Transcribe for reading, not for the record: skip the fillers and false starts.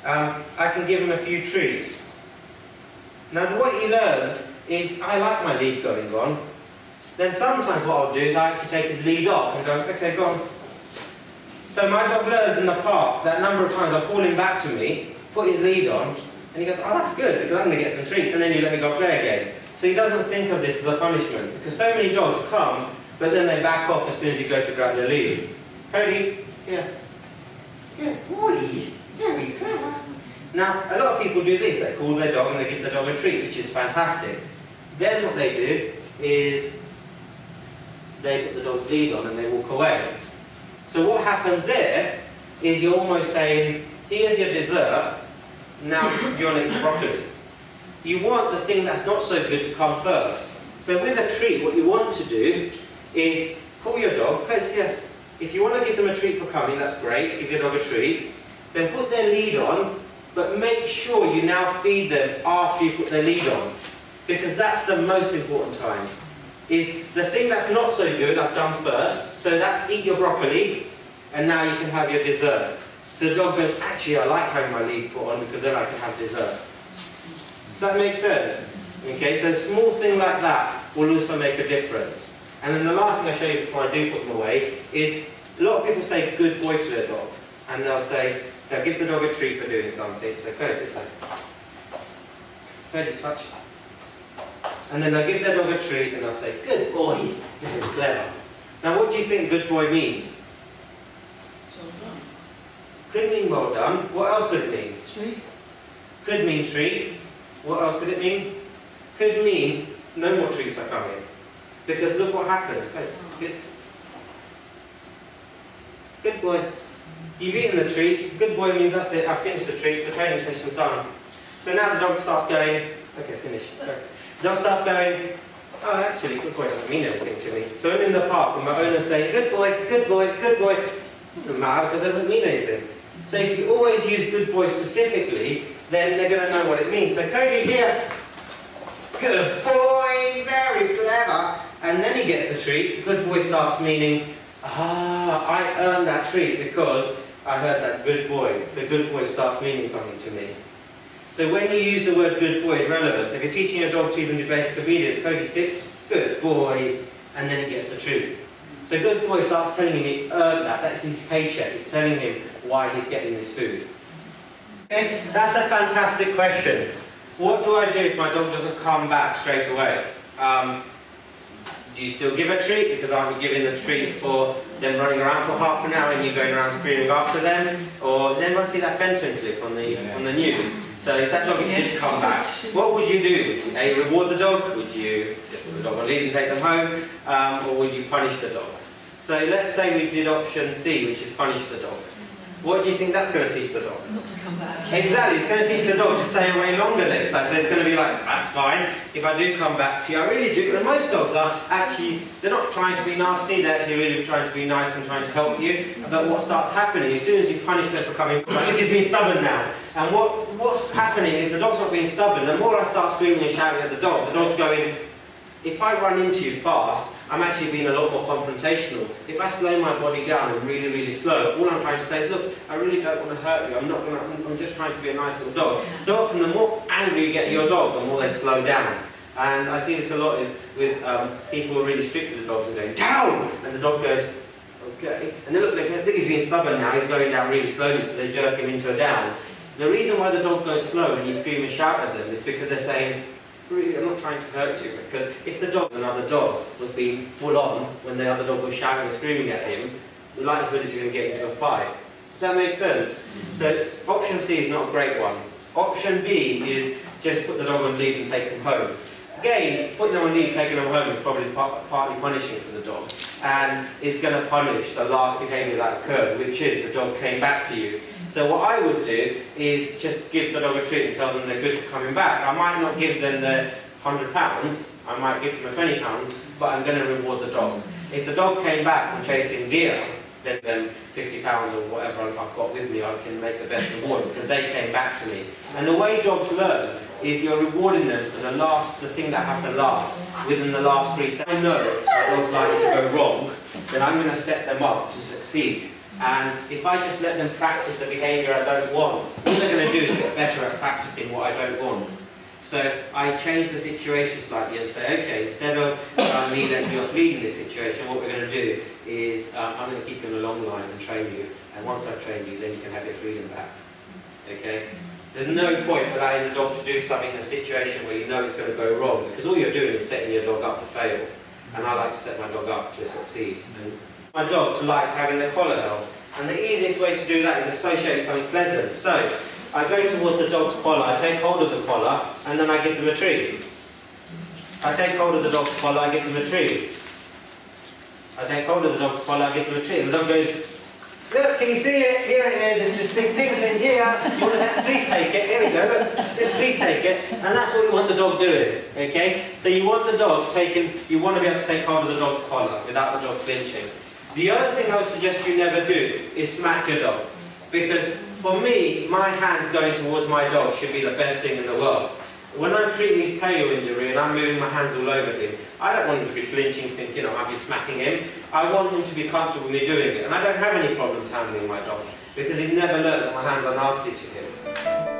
I can give him a few treats. Now what he learns is, I like my lead going on. Then sometimes what I'll do is I actually take his lead off and go, okay, go on. So my dog learns in the park that number of times I call him back to me, put his lead on, and he goes, oh, that's good, because I'm going to get some treats, and then you let me go play again. So he doesn't think of this as a punishment, because so many dogs come, but then they back off as soon as you go to grab their lead. Cody, yeah. Good boy. Very clever. Now, a lot of people do this. They call their dog and they give the dog a treat, which is fantastic. Then what they do is they put the dog's lead on and they walk away. So what happens there is you're almost saying, here's your dessert, now you're going to eat broccoli. You want the thing that's not so good to come first. So with a treat, what you want to do is call your dog, here. If you want to give them a treat for coming, that's great, give your dog a treat. Then put their lead on, but make sure you now feed them after you put their lead on. Because that's the most important time. Is the thing that's not so good, I've done first, so that's eat your broccoli, and now you can have your dessert. So the dog goes, actually I like having my lead put on because then I can have dessert. Does that make sense? Okay, so a small thing like that will also make a difference. And then the last thing I show you before I do put them away is, a lot of people say good boy to their dog. And they'll give the dog a treat for doing something. So Cody, just like, Cody, touch. And then they'll give their dog a treat and they'll say, good boy, very clever. Now what do you think good boy means? Well done. Could mean well done. What else could it mean? Treat. Could mean treat. What else could it mean? Could mean no more treats are coming. Because look what happens. Good. Good boy. You've eaten the treat. Good boy means that's it. I've finished the treats. The training session's done. So now the dog starts going, okay, finish. Okay. The dog starts going, oh, actually, good boy doesn't mean anything to me. So I'm in the park and my owner's saying, good boy, good boy, good boy. It doesn't matter because it doesn't mean anything. So if you always use good boy specifically, then they're going to know what it means. So Cody here, good boy, very clever. And then he gets a treat. Good boy starts meaning, I earned that treat because I heard that good boy. So good boy starts meaning something to me. So when you use the word good boy, it's relevant. So if you're teaching a dog to even do basic obedience, Cody sits, good boy, and then he gets the treat. So good boy starts telling him he earned that. That's his paycheck. It's telling him why he's getting this food. Okay, that's a fantastic question. What do I do if my dog doesn't come back straight away? Do you still give a treat? Because aren't you giving the treat for them running around for half an hour and you going around screaming after them? Or does anyone see that Fenton clip on the news? So if that dog did come back, what would you do? Would you A, reward the dog? Would you just put the dog on lead and take them home? Or would you punish the dog? So let's say we did option C, which is punish the dog. What do you think that's going to teach the dog? Not to come back. Exactly, it's going to teach the dog to stay away longer next time. So it's going to be like, that's fine, if I do come back to you, I really do. And most dogs are actually, they're not trying to be nasty, they're actually really trying to be nice and trying to help you. But what starts happening, as soon as you punish them for coming, look, he's being stubborn now. And what's happening is the dog's not being stubborn. The more I start screaming and shouting at the dog's going, if I run into you fast, I'm actually being a lot more confrontational. If I slow my body down and really, really slow, all I'm trying to say is, look, I really don't want to hurt you. I'm just trying to be a nice little dog. So often, the more angry you get at your dog, the more they slow down. And I see this a lot with people who are really strict with the dogs and going, down! And the dog goes, okay. And then look, I think he's being stubborn now. He's going down really slowly, so they jerk him into a down. The reason why the dog goes slow and you scream and shout at them is because they're saying, really, I'm not trying to hurt you, because if the dog, another dog, was being full on when the other dog was shouting and screaming at him, the likelihood is you're going to get into a fight. Does that make sense? So option C is not a great one. Option B is just put the dog on lead and take him home. Again, putting them on lead, taking them home is probably partly punishing for the dog, and is going to punish the last behaviour that occurred, which is the dog came back to you. So what I would do is just give the dog a treat and tell them they're good for coming back. I might not give them the £100, I might give them a £20, but I'm going to reward the dog. If the dog came back from chasing deer, then £50 or whatever I've got with me, I can make the best reward because they came back to me. And the way dogs learn is you're rewarding them for the thing that happened last, within the last 3 seconds. I know that dog's likely to go wrong, then I'm going to set them up to succeed. And if I just let them practice the behaviour I don't want, all they're going to do is get better at practicing what I don't want. So I change the situation slightly and say, okay, instead of me letting you off lead in this situation, what we're going to do is I'm going to keep you on a long line and train you. And once I've trained you, then you can have your freedom back. Okay? There's no point allowing the dog to do something in a situation where you know it's going to go wrong, because all you're doing is setting your dog up to fail. And I like to set my dog up to succeed. And my dog to like having their collar held. And the easiest way to do that is associate with something pleasant. So I go towards the dog's collar, I take hold of the collar, and then I give them a treat. I take hold of the dog's collar, I give them a treat. I take hold of the dog's collar, I give them a treat. And the dog goes, look, can you see it? Here it is, it's this big thing in here. Please take it, here we go, look. Please take it. And that's what you want the dog doing, okay? So you want the dog taking, you want to be able to take hold of the dog's collar without the dog flinching. The other thing I would suggest you never do is smack your dog. Because for me, my hands going towards my dog should be the best thing in the world. When I'm treating his tail injury and I'm moving my hands all over him, I don't want him to be flinching, thinking, oh, I'll be smacking him. I want him to be comfortable with me doing it. And I don't have any problems handling my dog, because he's never learned that my hands are nasty to him.